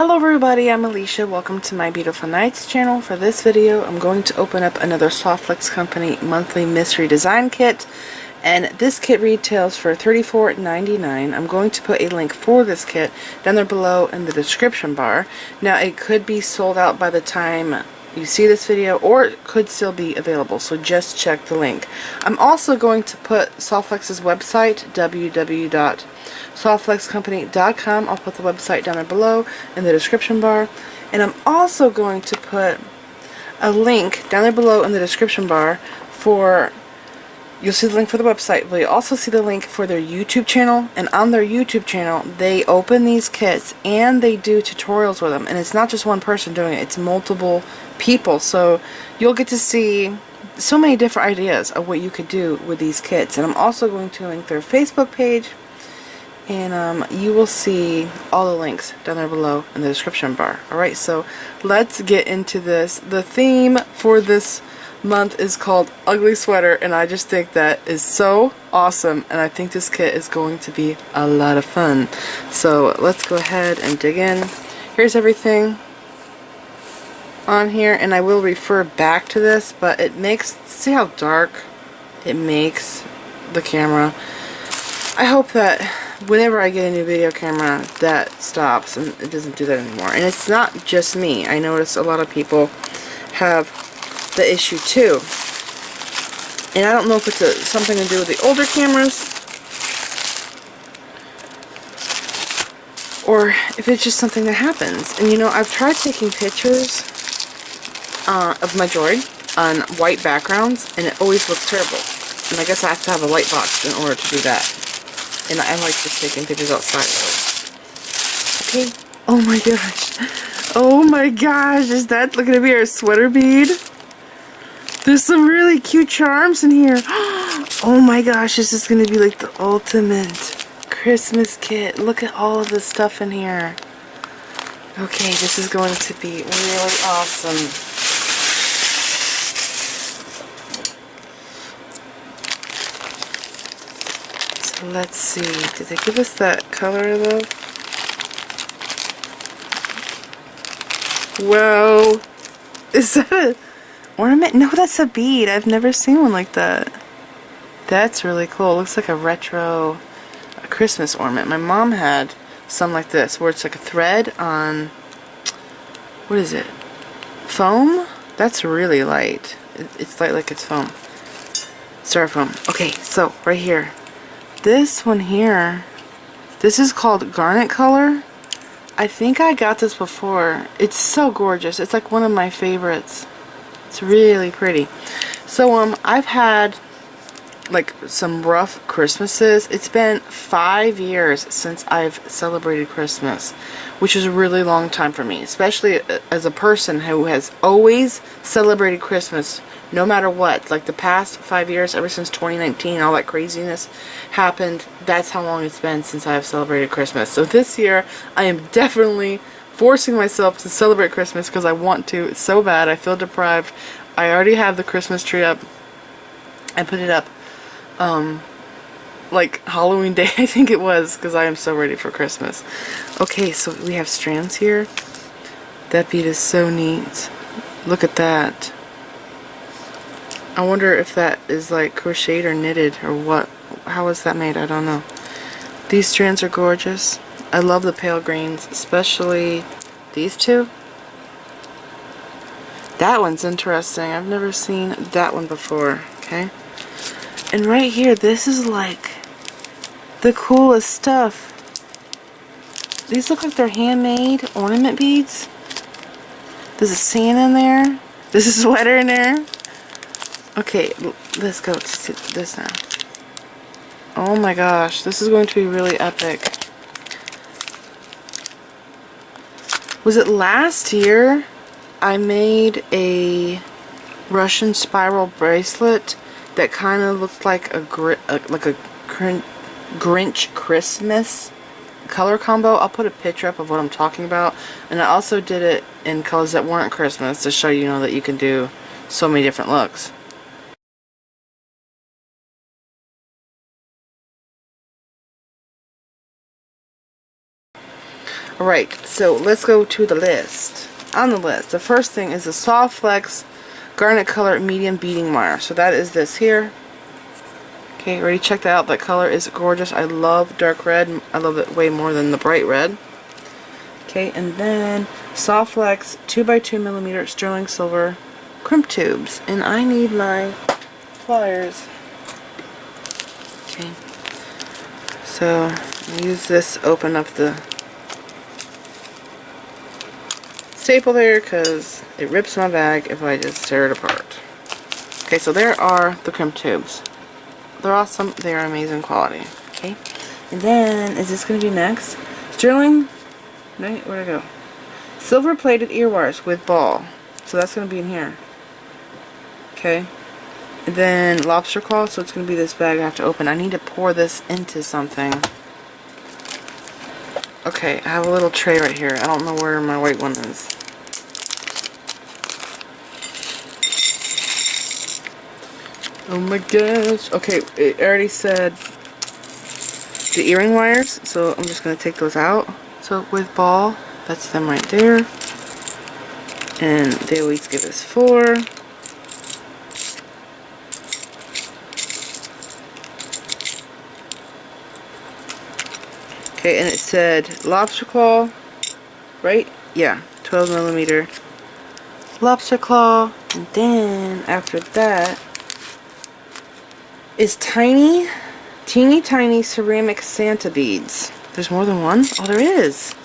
Hello everybody, I'm Alicia. Welcome to my Beautiful Nights channel. For this video, I'm going to open up another Softflex Company monthly mystery design kit. And this kit retails for $34.99. I'm going to put a link for this kit down there below in the description bar. Now it could be sold out by the time you see this video, or it could still be available, so just check the link. I'm also going to put Softflex's website, www.softflexcompany.com. I'll put the website down there below in the description bar. And I'm also going to put a link down there below in the description bar for, you'll see the link for the website, but you'll also see the link for their YouTube channel. And on their YouTube channel, they open these kits and they do tutorials with them. And it's not just one person doing it, it's multiple people. So you'll get to see so many different ideas of what you could do with these kits. And I'm also going to link their Facebook page. And you will see all the links down there below in the description bar. Alright, so let's get into this. The theme for this month is called Ugly Sweater, and I just think that is so awesome, and I think this kit is going to be a lot of fun. So let's go ahead and dig in. Here's everything on here, and I will refer back to this, but it makes, see how dark it makes the camera. I hope that whenever I get a new video camera that stops and it doesn't do that anymore. And it's not just me. I notice a lot of people have the issue too. And I don't know if it's something to do with the older cameras or if it's just something that happens. And you know, I've tried taking pictures of my droid on white backgrounds and it always looks terrible. And I guess I have to have a light box in order to do that. And I like just taking pictures outside. So. Okay. Oh my gosh. Oh my gosh. Is that going to be our sweater bead? There's some really cute charms in here. Oh my gosh. This is going to be like the ultimate Christmas kit. Look at all of this stuff in here. Okay. This is going to be really awesome. Let's see, did they give us that color though? Whoa! Is that an ornament? No, that's a bead. I've never seen one like that. That's really cool. It looks like a retro Christmas ornament. My mom had some like this, where it's like a thread on, what is it? Foam? That's really light. It's light like it's foam. Styrofoam. Okay, so right here. This one here, this is called Garnet Color. I think I got this before. It's so gorgeous. It's like one of my favorites. It's really pretty. So I've had like some rough Christmases. It's been 5 years since I've celebrated Christmas, which is a really long time for me, especially as a person who has always celebrated Christmas no matter what. Like the past 5 years, ever since 2019, all that craziness happened, that's how long it's been since I've celebrated Christmas. So this year, I am definitely forcing myself to celebrate Christmas because I want to. It's so bad. I feel deprived. I already have the Christmas tree up. I put it up like Halloween Day, I think it was, because I am so ready for Christmas. Okay, so we have strands here. That bead is so neat. Look at that. I wonder if that is like crocheted or knitted or what. How is that made? I don't know. These strands are gorgeous. I love the pale greens, especially these two. That one's interesting. I've never seen that one before. Okay. And right here, this is like the coolest stuff. These look like they're handmade ornament beads. There's a Santa in there. There's a sweater in there. Okay, let's go to this now. Oh my gosh, this is going to be really epic. Was it last year I made a Russian spiral bracelet that kind of looked like a Grinch Christmas color combo? I'll put a picture up of what I'm talking about. And I also did it in colors that weren't Christmas to show you know that you can do so many different looks. Alright, so let's go to the list. On the list, the first thing is the Soft Flex Garnet Color Medium Beading Wire. So that is this here. Okay, already checked that out. That color is gorgeous. I love dark red. I love it way more than the bright red. Okay, and then Soft Flex 2x2mm sterling silver crimp tubes. And I need my pliers. Okay, so I'll use this to open up the staple there because it rips my bag if I just tear it apart. Okay, so there are the crimp tubes. They're awesome. They are amazing quality. Okay, and then is this going to be next? Sterling, right? Where'd I go? Silver plated ear wires with ball. So that's going to be in here. Okay, and then lobster claw. So it's going to be this bag I have to open. I need to pour this into something. Okay, I have a little tray right here. I don't know where my white one is. Oh my gosh. Okay, it already said the earring wires, so I'm just going to take those out. So with ball, that's them right there. And they always give us 4. Okay, and it said lobster claw, right? Yeah, 12mm lobster claw. And then after that is teeny tiny ceramic Santa beads. There's more than one? Oh, there is.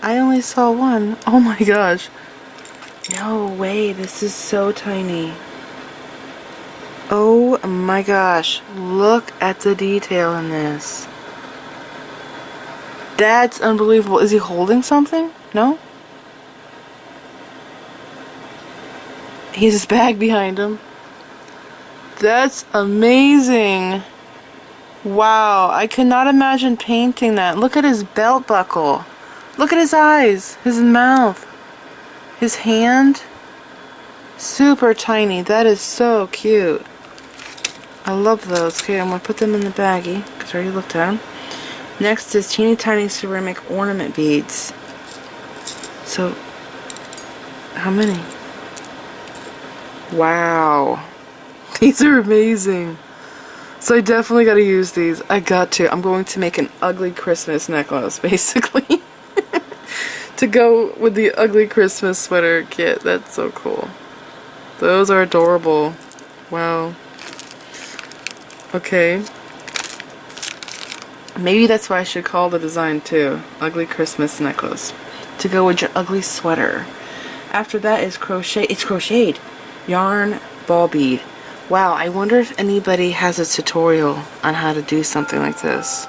I only saw one. Oh my gosh. No way, this is so tiny. Oh my gosh. Look at the detail in this. That's unbelievable. Is he holding something? No? He has his bag behind him. That's amazing. Wow, I cannot imagine painting that. Look at his belt buckle. Look at his eyes, his mouth, his hand. Super tiny. That is so cute. I love those. Okay, I'm going to put them in the baggie because I already looked at them. Next is teeny tiny ceramic ornament beads. So, how many? Wow. These are amazing. So I definitely got to use these. I got to. I'm going to make an ugly Christmas necklace, basically. To go with the ugly Christmas sweater kit. That's so cool. Those are adorable. Wow. Okay. Maybe that's why I should call the design too. Ugly Christmas necklace. To go with your ugly sweater. After that is crochet. It's crocheted. Yarn ball bead. Wow, I wonder if anybody has a tutorial on how to do something like this.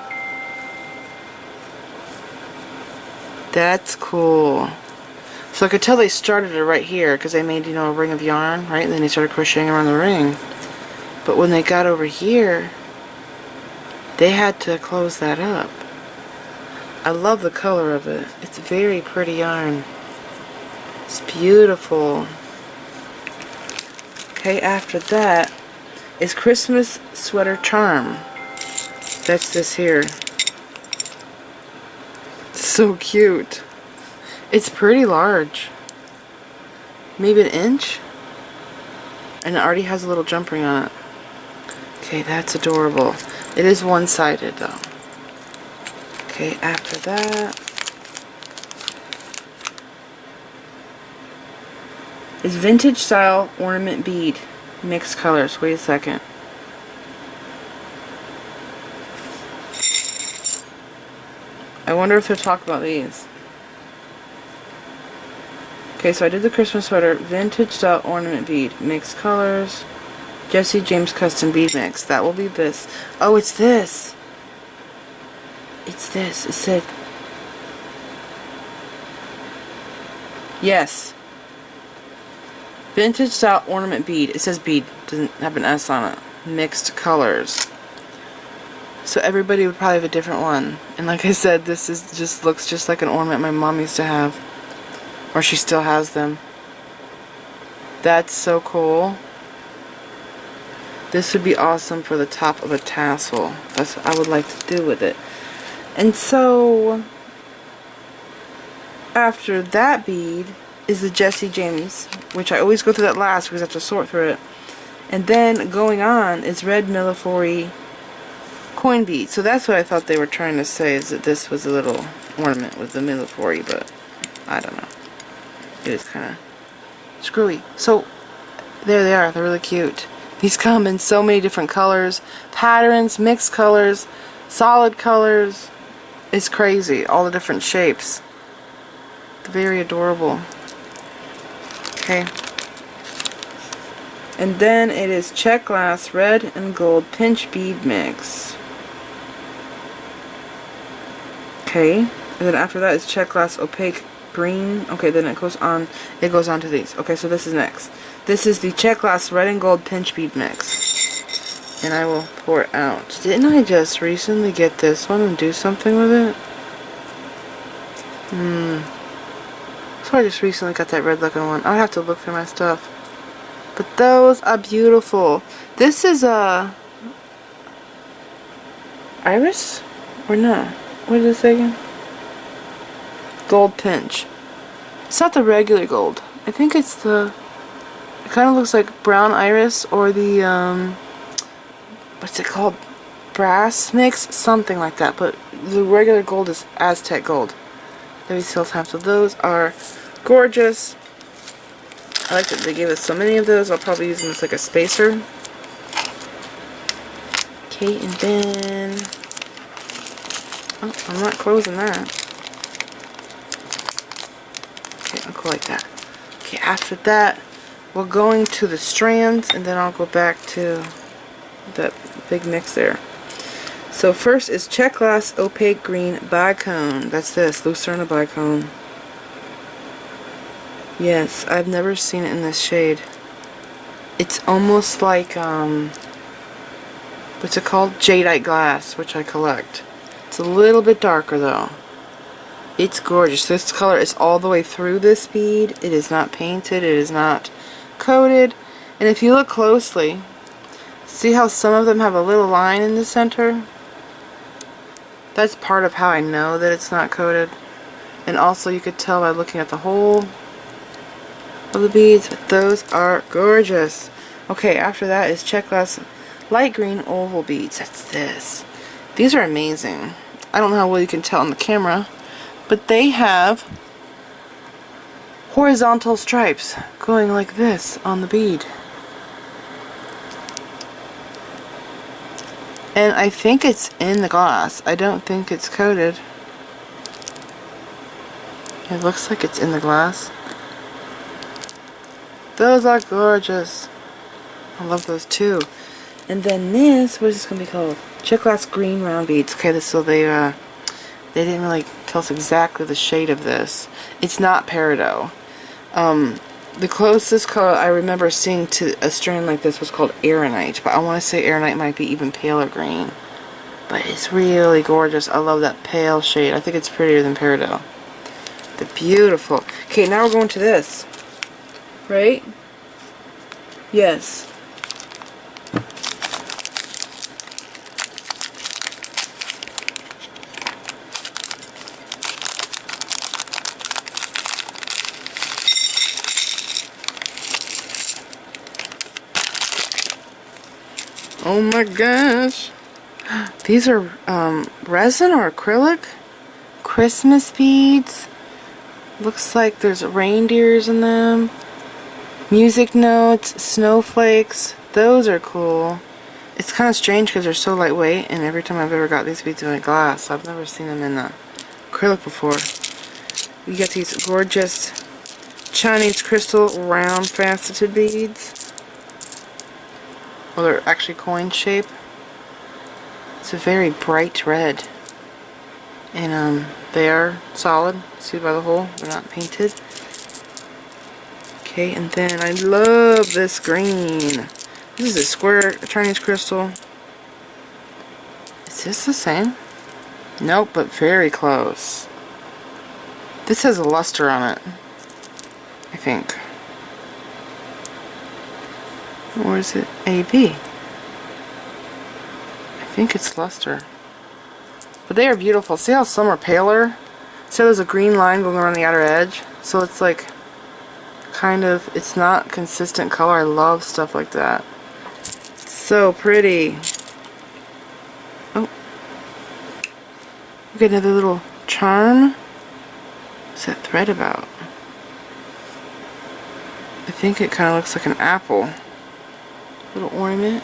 That's cool. So I could tell they started it right here because they made, you know, a ring of yarn, right? And then they started crocheting around the ring. But when they got over here, they had to close that up. I love the color of it. It's very pretty yarn. It's beautiful. Okay, after that is Christmas Sweater Charm. That's this here. So cute. It's pretty large. Maybe an inch? And it already has a little jump ring on it. Okay, that's adorable. It is one-sided though. Okay, after that is vintage style ornament bead. Mixed colors. Wait a second. I wonder if they're talking about these. Okay, so I did the Christmas sweater. Vintage style ornament bead. Mixed colors. Jesse James custom bead mix. That will be this. Oh, it's this. It's this. It said. Yes. Vintage style ornament bead. It says bead. Doesn't have an S on it. Mixed colors. So everybody would probably have a different one. And like I said, this is just looks just like an ornament my mom used to have. Or she still has them. That's so cool. This would be awesome for the top of a tassel. That's what I would like to do with it. And so After that bead is the Jesse James, which I always go through that last because I have to sort through it. And then going on is red Millefory coin bead. So that's what I thought they were trying to say, is that this was a little ornament with the Millefory, but I don't know. It is kind of screwy. So there they are. They're really cute. These come in so many different colors, patterns, mixed colors, solid colors. It's crazy. All the different shapes. Very adorable. Okay. And then it is Czech glass red and gold pinch bead mix. Okay. And then after that is Czech glass opaque green. Okay, then it goes on to these. Okay, so this is next. This is the Czech glass red and gold pinch bead mix. And I will pour it out. Didn't I just recently get this one and do something with it? So I just recently got that red looking one. I'll have to look through my stuff. But those are beautiful. This is a iris or not? What is this again? Gold pinch. It's not the regular gold. I think it's the. It kind of looks like brown iris or the what's it called? Brass mix, something like that. But the regular gold is Aztec gold. That we still have. So those are gorgeous. I like that they gave us so many of those. I'll probably use them as like a spacer. Okay, and then... Oh, I'm not closing that. Okay, I'll go like that. Okay, after that, we're going to the strands, and then I'll go back to that big mix there. So first is Czech glass opaque green bicone. That's this, Lucerne bicone. Yes, I've never seen it in this shade. It's almost like, what's it called? Jadeite glass, which I collect. It's a little bit darker though. It's gorgeous. This color is all the way through this bead. It is not painted. It is not coated. And if you look closely, see how some of them have a little line in the center? That's part of how I know that it's not coated. And also you could tell by looking at the hole of the beads, but those are gorgeous. Okay, after that is Czech glass light green oval beads. That's this. These are amazing. I don't know how well you can tell on the camera, but they have horizontal stripes going like this on the bead. And I think it's in the glass. I don't think it's coated. It looks like it's in the glass. Those are gorgeous. I love those too. And then this, what is this going to be called? Czech glass green round beads. Okay, so they didn't really tell us exactly the shade of this. It's not peridot. The closest color I remember seeing to a strand like this was called aeronite, but I want to say aeronite might be even paler green. But it's really gorgeous. I love that pale shade. I think it's prettier than peridot. They're beautiful. Okay, now we're going to this. Right? Yes. Oh my gosh. These are resin or acrylic? Christmas beads. Looks like there's reindeers in them. Music notes, snowflakes. Those are cool. It's kind of strange because they're so lightweight, and every time I've ever got these beads in a glass, I've never seen them in the acrylic before. You get these gorgeous Chinese crystal round faceted beads. Well, they're actually coin shape. It's a very bright red. And they are solid. See by the hole? They're not painted. Okay, and then I love this green. This is a square Chinese crystal. Is this the same? Nope, but very close. This has a luster on it, I think. Or is it AB? I think it's luster. But they are beautiful. See how some are paler? So there's a green line going around the outer edge. So it's like kind of, it's not consistent color. I love stuff like that. So pretty. Oh. We got another little charm. What's that thread about? I think it kind of looks like an apple. Little ornament.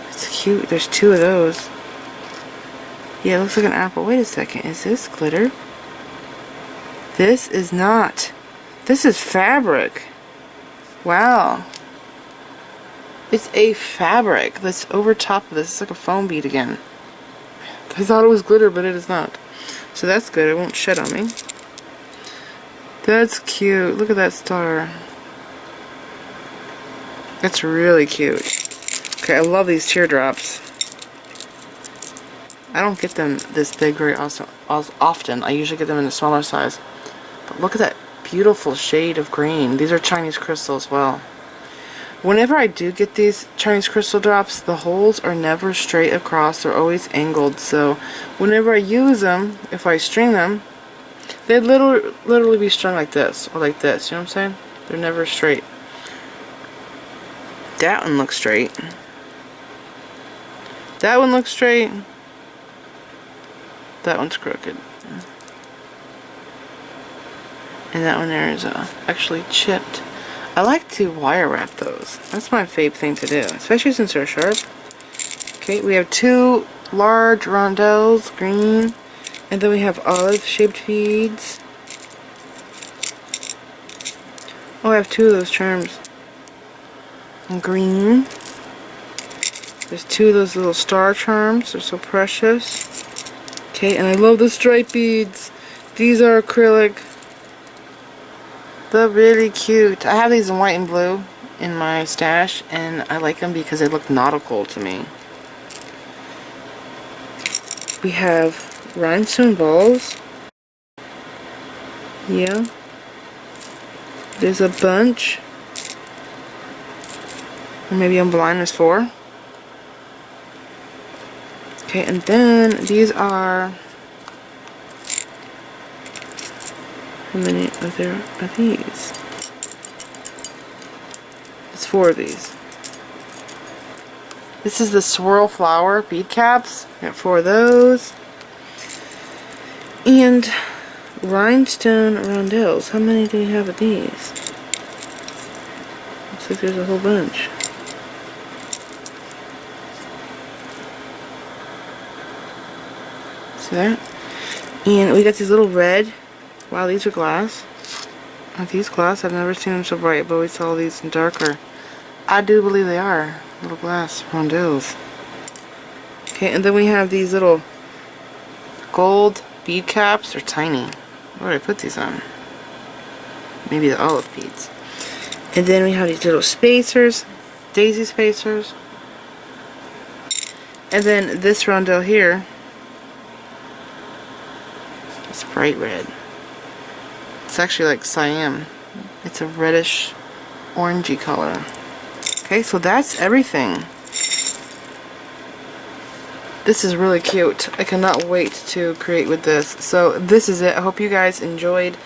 It's cute. There's two of those. Yeah, it looks like an apple. Wait a second. Is this glitter? This is not. This is fabric. Wow. It's a fabric that's over top of this. It's like a foam bead again. I thought it was glitter, but it is not. So that's good. It won't shed on me. That's cute. Look at that star. That's really cute. Okay, I love these teardrops. I don't get them this big very often. I usually get them in a smaller size. But look at that beautiful shade of green. These are Chinese crystal as well. Whenever I do get these Chinese crystal drops, the holes are never straight across. They're always angled. So whenever I use them, if I string them, they literally be strung like this or like this. You know what I'm saying? They're never straight. That one looks straight. That one looks straight. That one's crooked. And that one there is actually chipped. I like to wire wrap those. That's my fave thing to do, especially since they're sharp. Okay, we have two large rondelles, green, and then we have olive shaped beads. Oh, I have two of those charms. Green. There's two of those little star charms. They're so precious. Okay, and I love the stripe beads. These are acrylic. They're really cute. I have these in white and blue in my stash, and I like them because they look nautical to me. We have rhinestone balls. Yeah. There's a bunch. Or maybe I'm blind as 4. Okay, and then these are... How many of there are these? It's 4 of these. This is the swirl flower bead caps. Got 4 of those. And rhinestone rondelles. How many do we have of these? Looks like there's a whole bunch. See that? And we got these little red. Wow, these are glass. Are these glass? I've never seen them so bright, but we saw these in darker. I do believe they are little glass rondelles. Okay, and then we have these little gold bead caps. They're tiny. Where did I put these on? Maybe the olive beads. And then we have these little spacers, daisy spacers. And then this rondelle here. It's bright red. It's actually like cyan. It's a reddish orangey color. Okay, so that's everything. This is really cute. I cannot wait to create with this. So this is it. I hope you guys enjoyed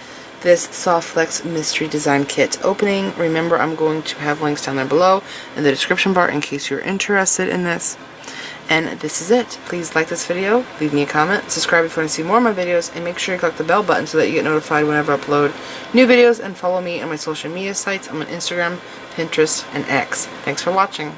this Soft Flex Mystery Design Kit opening. Remember, I'm going to have links down there below in the description bar in case you're interested in this. And this is it. Please like this video, leave me a comment, subscribe if you want to see more of my videos, and make sure you click the bell button so that you get notified whenever I upload new videos, and follow me on my social media sites. I'm on Instagram, Pinterest, and X. Thanks for watching.